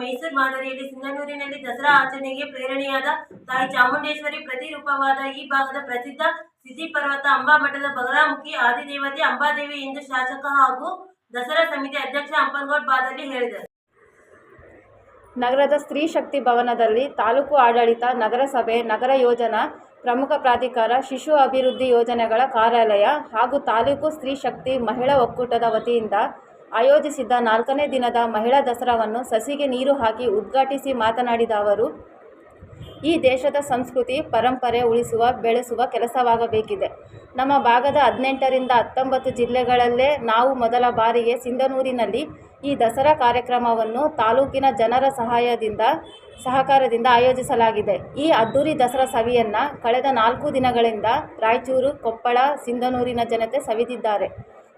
ಮೈಸೂರು ಮಾದರಿಯಲ್ಲಿ ಸಿಂಧನೂರಿನಲ್ಲಿ ದಸರಾ ಆಚರಣೆಗೆ ಪ್ರೇರಣೆಯಾದ ತಾಯಿ ಚಾಮುಂಡೇಶ್ವರಿ ಪ್ರತಿರೂಪವಾದ ಈ ಭಾಗದ ಪ್ರಸಿದ್ಧ ಸಿದ್ಧಿ ಪರ್ವತ ಅಂಬಾ ಮಠದ ಬಗಲಾಮುಖಿ ಆದಿದೇವತೆ ಅಂಬಾದೇವಿ ಎಂದು ಶಾಸಕ ಹಾಗೂ ದಸರಾ ಸಮಿತಿ ಅಧ್ಯಕ್ಷ ಹಂಪನಗೌಡ ಬಾದಲ್ಲಿ ಹೇಳಿದರು. ನಗರದ ಸ್ತ್ರೀ ಶಕ್ತಿ ಭವನದಲ್ಲಿ ತಾಲೂಕು ಆಡಳಿತ, ನಗರಸಭೆ, ನಗರ ಯೋಜನಾ ಪ್ರಮುಖ ಪ್ರಾಧಿಕಾರ, ಶಿಶು ಅಭಿವೃದ್ಧಿ ಯೋಜನೆಗಳ ಕಾರ್ಯಾಲಯ ಹಾಗೂ ತಾಲೂಕು ಸ್ತ್ರೀ ಶಕ್ತಿ ಮಹಿಳಾ ಒಕ್ಕೂಟದ ವತಿಯಿಂದ ಆಯೋಜಿಸಿದ್ದ 4ನೇ ದಿನದ ಮಹಿಳಾ ದಸರಾವನ್ನು ಸಸಿಗೆ ನೀರು ಹಾಕಿ ಉದ್ಘಾಟಿಸಿ ಮಾತನಾಡಿದ ಅವರು, ಈ ದೇಶದ ಸಂಸ್ಕೃತಿ ಪರಂಪರೆ ಉಳಿಸುವ, ಬೆಳೆಸುವ ಕೆಲಸವಾಗಬೇಕಿದೆ. ನಮ್ಮ ಭಾಗದ 18ರಿಂದ 19 ಜಿಲ್ಲೆಗಳಲ್ಲೇ ನಾವು ಮೊದಲ ಬಾರಿಗೆ ಸಿಂಧನೂರಿನಲ್ಲಿ ಈ ದಸರಾ ಕಾರ್ಯಕ್ರಮವನ್ನು ತಾಲೂಕಿನ ಜನರ ಸಹಕಾರದಿಂದ ಆಯೋಜಿಸಲಾಗಿದೆ. ಈ ಅದ್ದೂರಿ ದಸರಾ ಸವಿಯನ್ನು ಕಳೆದ 4 ದಿನಗಳಿಂದ ರಾಯಚೂರು, ಕೊಪ್ಪಳ, ಸಿಂಧನೂರಿನ ಜನತೆ ಸವಿದಿದ್ದಾರೆ.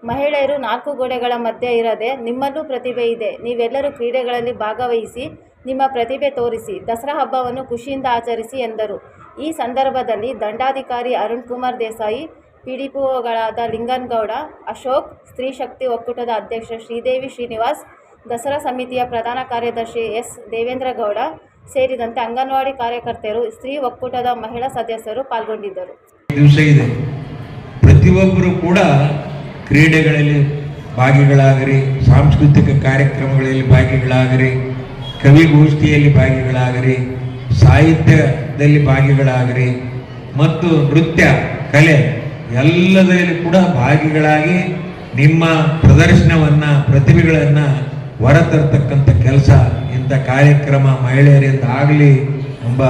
ಮಹಿಳೆಯರು 4 ಗೋಡೆಗಳ ಮಧ್ಯೆ ಇರದೆ ನಿಮ್ಮಲ್ಲೂ ಪ್ರತಿಭೆ ಇದೆ, ನೀವೆಲ್ಲರೂ ಕ್ರೀಡೆಗಳಲ್ಲಿ ಭಾಗವಹಿಸಿ ನಿಮ್ಮ ಪ್ರತಿಭೆ ತೋರಿಸಿ ದಸರಾ ಹಬ್ಬವನ್ನು ಖುಷಿಯಿಂದ ಆಚರಿಸಿ ಎಂದರು. ಈ ಸಂದರ್ಭದಲ್ಲಿ ದಂಡಾಧಿಕಾರಿ ಅರುಣ್ ಕುಮಾರ್ ದೇಸಾಯಿ, ಪಿಡಿಪಿಒಗಳಾದ ಲಿಂಗನಗೌಡ, ಅಶೋಕ್, ಸ್ತ್ರೀ ಶಕ್ತಿ ಒಕ್ಕೂಟದ ಅಧ್ಯಕ್ಷ ಶ್ರೀದೇವಿ ಶ್ರೀನಿವಾಸ್, ದಸರಾ ಸಮಿತಿಯ ಪ್ರಧಾನ ಕಾರ್ಯದರ್ಶಿ ಎಸ್ ದೇವೇಂದ್ರಗೌಡ ಸೇರಿದಂತೆ ಅಂಗನವಾಡಿ ಕಾರ್ಯಕರ್ತರು, ಸ್ತ್ರೀ ಒಕ್ಕೂಟದ ಮಹಿಳಾ ಸದಸ್ಯರು ಪಾಲ್ಗೊಂಡಿದ್ದರು. ದಿವಸ ಇದೆ, ಪ್ರತಿಯೊಬ್ಬರು ಕೂಡ ಕ್ರೀಡೆಗಳಲ್ಲಿ ಭಾಗಿಗಳಾಗರಿ, ಸಾಂಸ್ಕೃತಿಕ ಕಾರ್ಯಕ್ರಮಗಳಲ್ಲಿ ಭಾಗಿಗಳಾಗರಿ, ಕವಿಗೋಷ್ಠಿಯಲ್ಲಿ ಭಾಗಿಗಳಾಗರಿ, ಸಾಹಿತ್ಯದಲ್ಲಿ ಭಾಗಿಗಳಾಗರಿ ಮತ್ತು ನೃತ್ಯ ಕಲೆ ಎಲ್ಲದರಲ್ಲಿ ಕೂಡ ಭಾಗಿಗಳಾಗಿ ನಿಮ್ಮ ಪ್ರದರ್ಶನವನ್ನು, ಪ್ರತಿಭೆಗಳನ್ನು ಹೊರತರ್ತಕ್ಕಂಥ ಕೆಲಸ ಇಂಥ ಕಾರ್ಯಕ್ರಮ ಮಹಿಳೆಯರಿಂದ ಆಗಲಿ ಎಂಬ